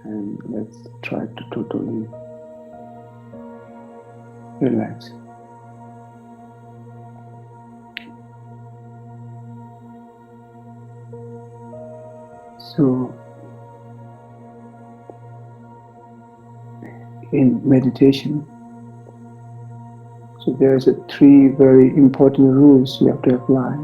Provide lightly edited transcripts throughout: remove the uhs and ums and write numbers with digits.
and let's try to totally relax. So in meditation, so there's three very important rules you have to apply.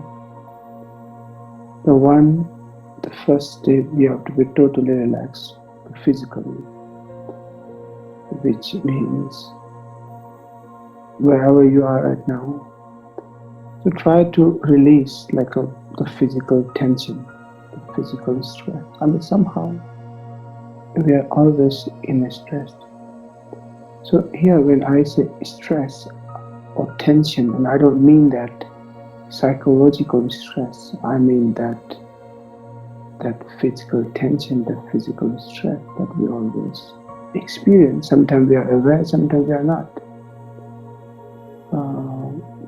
The first step, you have to be totally relaxed physically, which means wherever you are right now, so try to release the physical tension, the physical stress. Somehow we are always in a stress. So here when I say stress or tension, and I don't mean that psychological stress, I mean that physical tension, that physical stress that we always experience. Sometimes we are aware, sometimes we are not.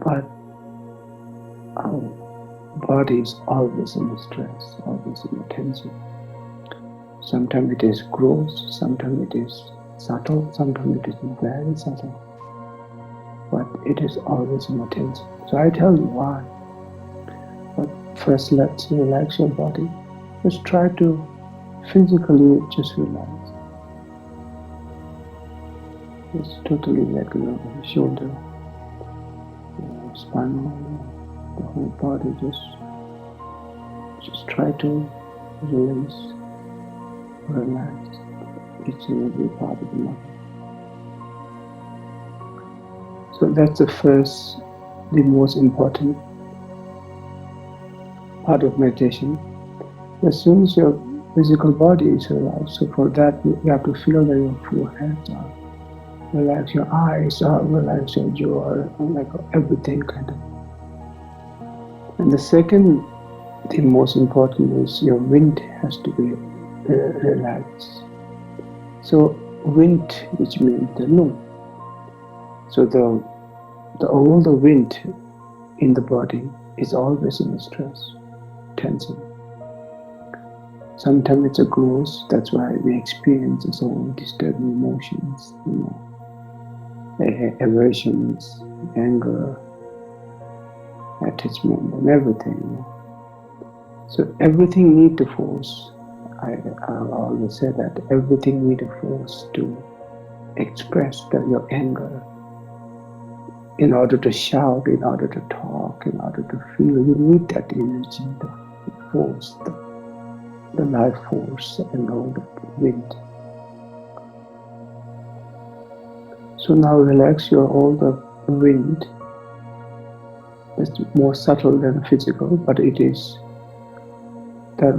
But our body is always in stress, always in tension. Sometimes it is gross, sometimes it is subtle, sometimes it is very subtle. But it is always in tension. So I tell you why. But first, let's relax your body. Just try to physically just relax. Just totally let your shoulder, your spinal, the whole body. Just try to release, relax each and every part of the body. So that's the most important part of meditation. As soon as your physical body is relaxed, so for that you have to feel that your forehead are relax, your eyes are relaxed, your jaw, like everything kind of. And the most important is your wind has to be relaxed. So wind, which means the lung. So all the wind in the body is always in stress, tension. Sometimes it's a gross, that's why we experience some disturbing emotions, aversions, anger, attachment, and everything. So everything need to force. I always say that everything need a force to express your anger. In order to shout, in order to talk, in order to feel, you need that energy, the force, the life force, and all the wind. So now relax all the wind. It's more subtle than physical, but it is that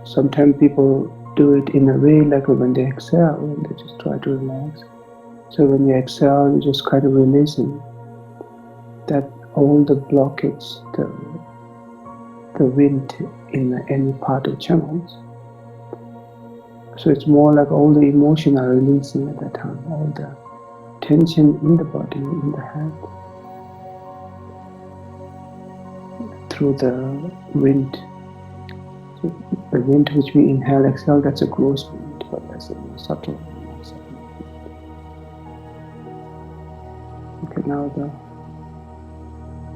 sometimes people do it in a way like when they exhale, and they just try to relax. So when you exhale, you just kind of releasing that all the blockage, the wind in any part of channels. So it's more like all the emotion are releasing at that time, all the tension in the body, in the head, through the wind. So the wind which we inhale, exhale, that's a gross wind, but that's a more subtle. Okay, now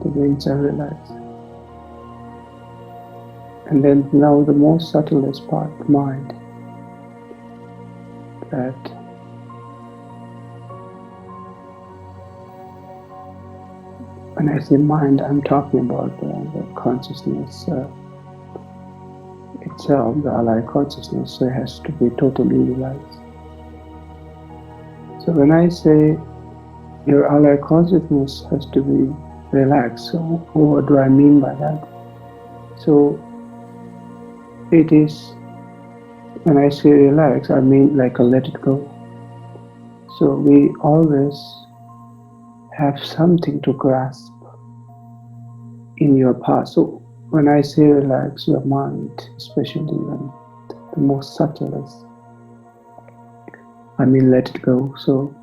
the winds are relaxed. And then now the most subtlest part, mind. That when I say mind, I'm talking about the consciousness itself, the alive consciousness, so it has to be totally relaxed. So when I say your alive consciousness has to be relaxed, so what do I mean by that? So it is, when I say relax, I mean like a let it go. So we always have something to grasp in your past. So when I say relax your mind, especially when the most subtlest, I mean let it go. So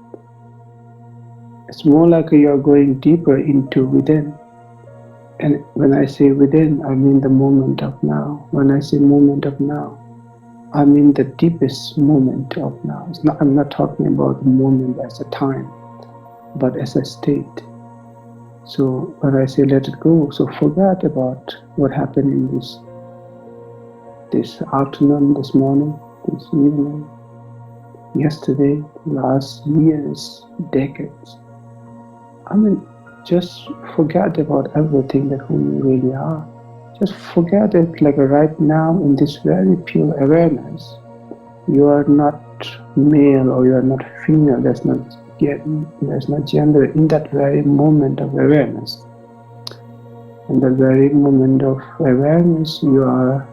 it's more like you're going deeper into within. And when I say within, I mean the moment of now. When I say moment of now, I mean the deepest moment of now. I'm not talking about the moment as a time, but as a state. So when I say let it go, so forget about what happened in this afternoon, this morning, this evening, yesterday, last years, decades. I mean, just forget about everything that who you really are. Just forget it like right now in this very pure awareness. You are not male or you are not female. There's no gender in that very moment of awareness. In the very moment of awareness, you are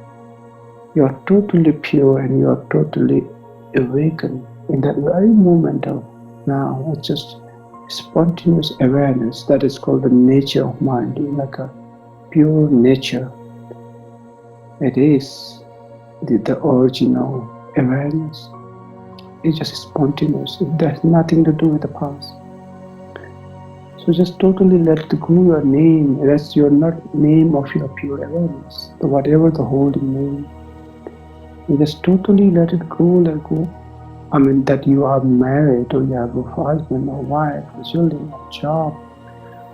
totally pure and you are totally awakened. In that very moment of now, it's just spontaneous awareness. That is called the nature of mind, like a pure nature. It is the original awareness. It's just spontaneous. It has nothing to do with the past. So just totally let go your name. That's your not name of your pure awareness. So whatever the holding name, you just totally let it go, let go. I mean that you are married or you have a husband or wife or children or job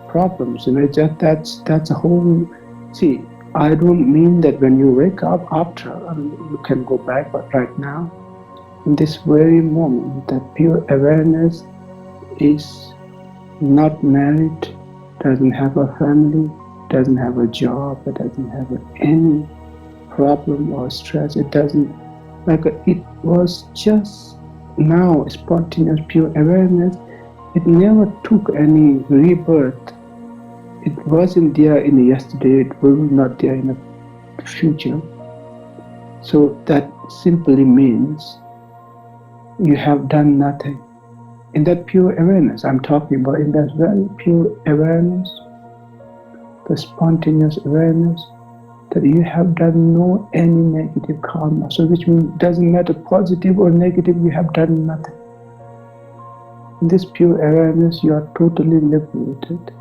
problems. That's a whole. See, I don't mean that when you wake up after, I mean, you can go back, but right now, in this very moment, that pure awareness is not married, doesn't have a family, doesn't have a job, it doesn't have any problem or stress. It doesn't, like it was just now spontaneous pure awareness. It never took any rebirth. It wasn't there in yesterday, it will not there in the future. So that simply means you have done nothing. In that pure awareness, I'm talking about in that very pure awareness, the spontaneous awareness, that you have done no any negative karma. So which means doesn't matter positive or negative, you have done nothing. In this pure awareness, you are totally liberated.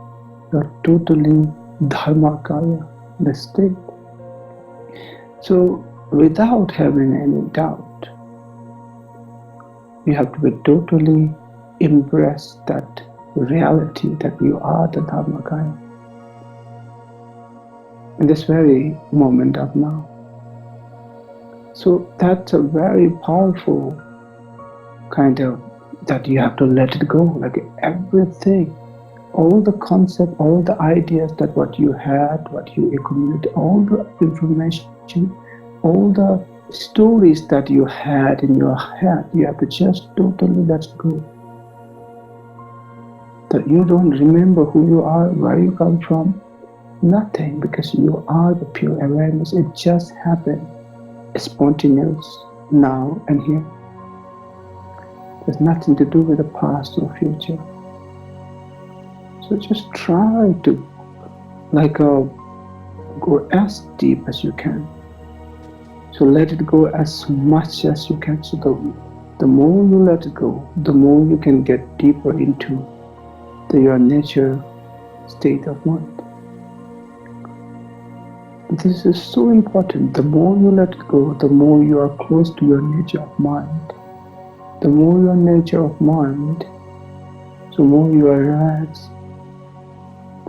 You are totally Dharmakaya, the state. So without having any doubt, you have to be totally embrace that reality that you are the Dharmakaya. In this very moment of now. So that's a very powerful kind of that you have to let it go, like everything, all the concept, all the ideas that what you had, what you accumulated, all the information, all the stories that you had in your head, you have to just totally let it go. That you don't remember who you are, where you come from, nothing, because you are the pure awareness. It just happened, spontaneous, now and here. There's nothing to do with the past or future. So just try to go as deep as you can. So let it go as much as you can. So the more you let it go, the more you can get deeper into your nature state of mind. This is so important. The more you let it go, the more you are close to your nature of mind. The more your nature of mind, the more you are relaxed.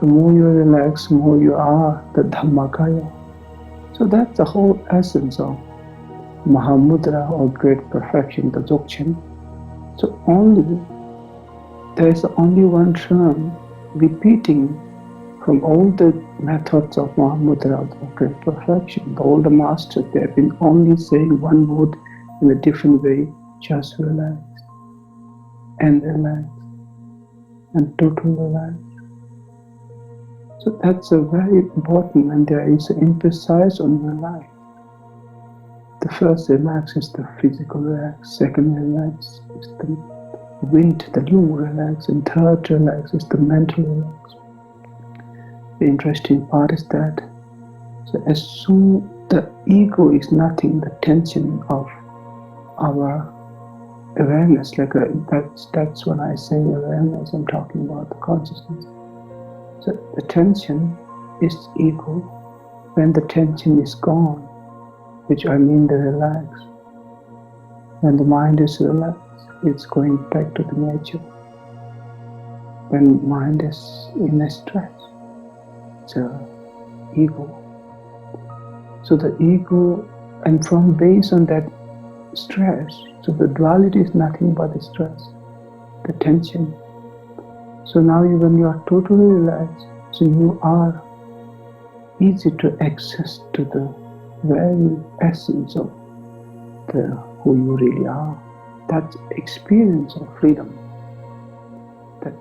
The more you relax, the more you are the Dharmakaya. So that's the whole essence of Mahamudra or Great Perfection, the Dzogchen. So there is only one term repeating from all the methods of Mahamudra of Great Perfection. All the masters, they have been only saying one word in a different way, just relax and relax and totally relax. So that's a very important, and there is an emphasis on relax. The first relax is the physical relax, second relax is the wind, the lung relax, and third relax is the mental relax. The interesting part is that so as soon the ego is nothing, the tension of our awareness, that's when I say awareness, I'm talking about the consciousness. So the tension is ego. When the tension is gone, which I mean the relax, When the mind is relaxed, it's going back to the nature. When mind is in a stress, it's a ego. So the ego, and from based on that stress, so the duality is nothing but the stress, the tension. So now when you are totally relaxed, so you are easy to access to the very essence of who you really are. That experience of freedom. That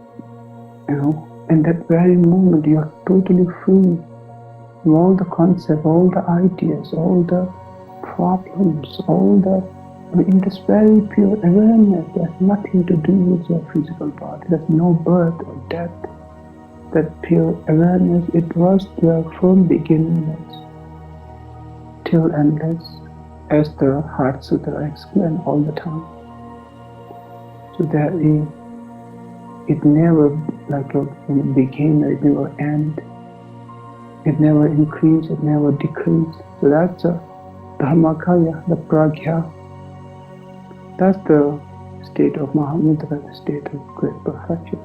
in that very moment you are totally free from all the concepts, all the ideas, all the problems, all the in this very pure awareness. There's nothing to do with your physical body. There's no birth or death. That pure awareness, it was there from beginningless till endless, as the Heart Sutra explains all the time. So there is, it never like a beginning, it never ends, it never increases, it never decreases. So that's a Dharmakaya, the pragya. That's the state of Mahamudra, the state of great perfection.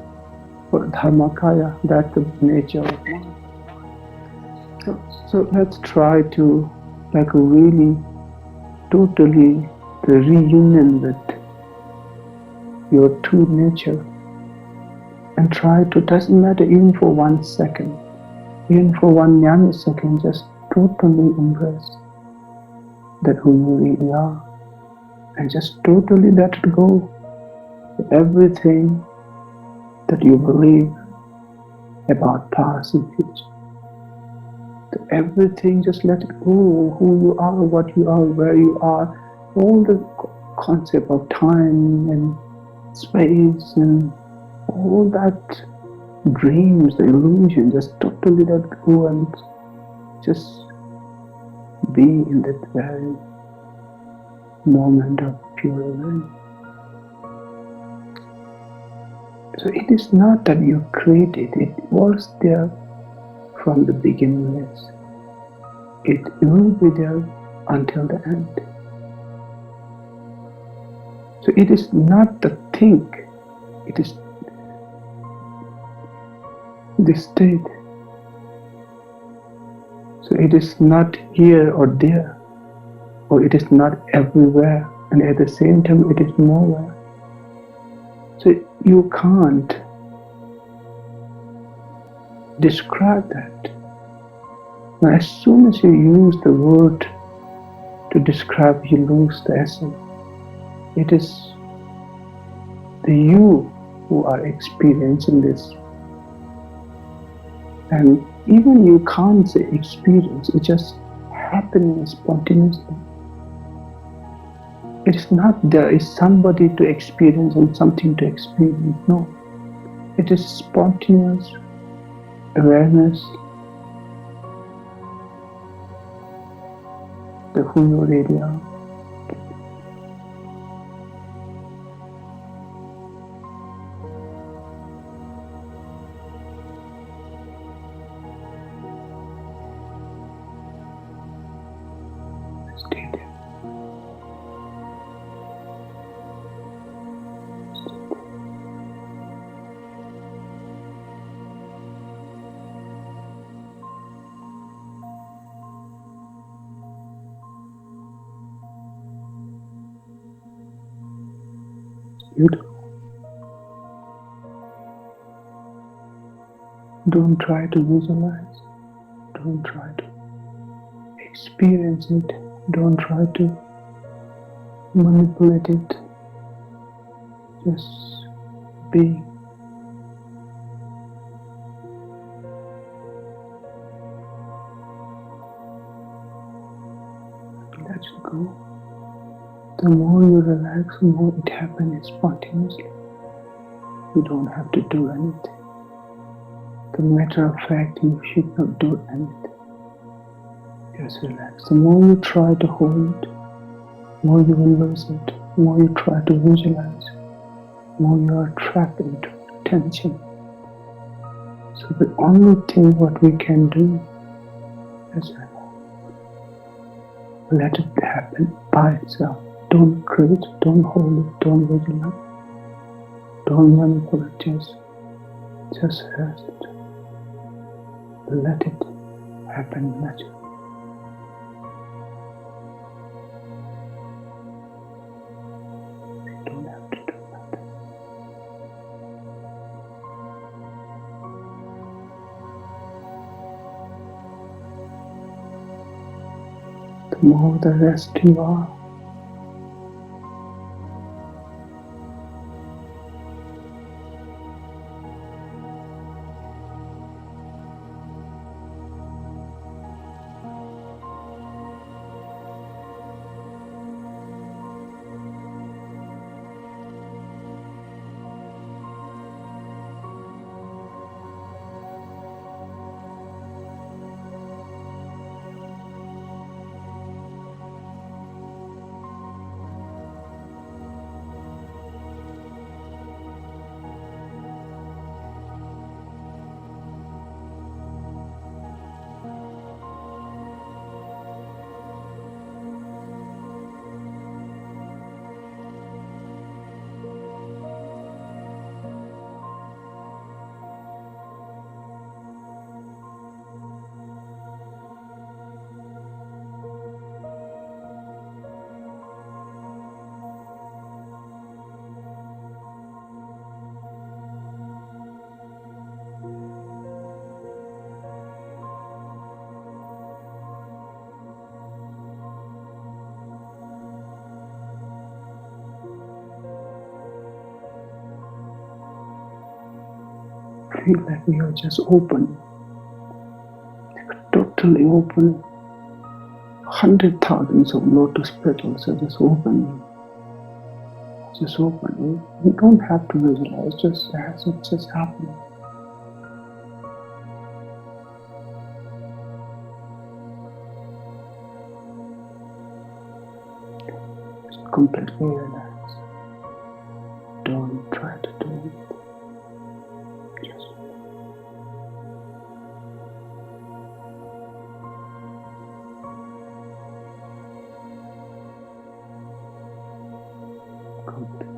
For Dharmakaya, that's the nature of mind. So let's try to like really totally the reunion with your true nature, and try to, doesn't matter even for 1 second, even for 1 nanosecond, just totally embrace that who you really are, and just totally let it go. Everything that you believe about past and future, everything, just let it go. Who you are, what you are, where you are, all the concept of time and space and all that dreams, the illusion, just totally let go and just be in that very moment of pure awareness. So it is not that you created, it was there from the beginningless. It will be there until the end. So it is not the thing, it is the state. So it is not here or there, or it is not everywhere, and at the same time it is nowhere. So you can't describe that. Now, as soon as you use the word to describe, you lose the essence. It is the you who are experiencing this. And even you can't say experience, it's just happening spontaneously. It is not there is somebody to experience and something to experience. No. It is spontaneous awareness of who you really are. Stay there. Beautiful. Don't try to visualize. Don't try to experience it. Don't try to manipulate it. Just be. Let it go. The more you relax, the more it happens spontaneously. You don't have to do anything. The matter of fact, you should not do anything. Just relax. The more you try to hold, the more you will lose it. The more you try to visualize, the more you are trapped into tension. So the only thing what we can do is let it happen by itself. Don't create, don't hold it, don't visualize, don't manipulate, just rest. Let it happen naturally. You don't have to do that. The more the rest you are, feel like you're just open, totally open. 100,000 of lotus petals are just open. Just open. You don't have to visualize, just as it just happening. Just completely relax. Don't try to do it. Just completely.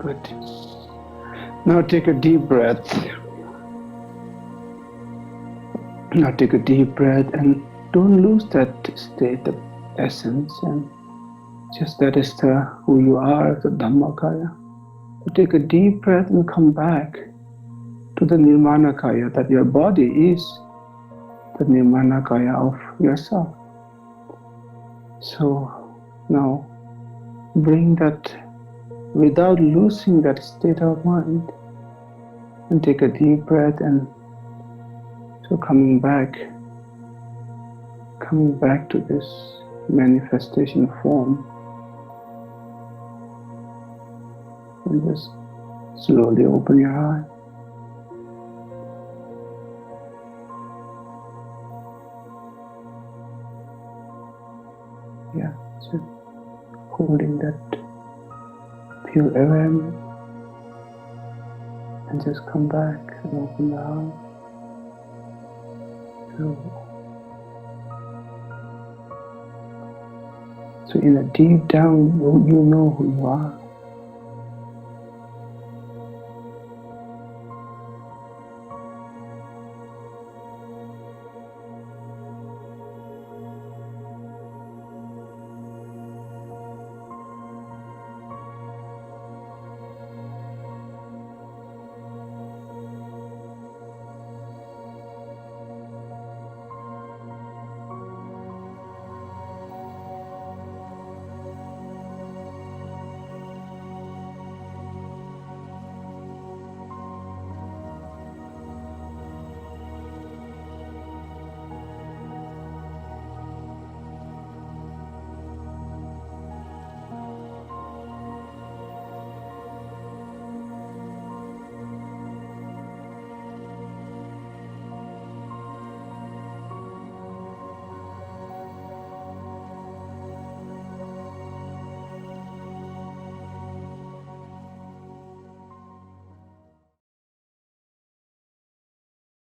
Good. Now take a deep breath. Now take a deep breath and don't lose that state of essence, and just that is who you are, the Dharmakaya. So take a deep breath and come back to the Nirmanakaya, that your body is the Nirmanakaya of yourself. So now bring that without losing that state of mind, and take a deep breath, and so coming back to this manifestation form, and just slowly open your eyes. Yeah, so holding that pure awareness, and just come back and open the eyes. So in a deep down, you know who you are.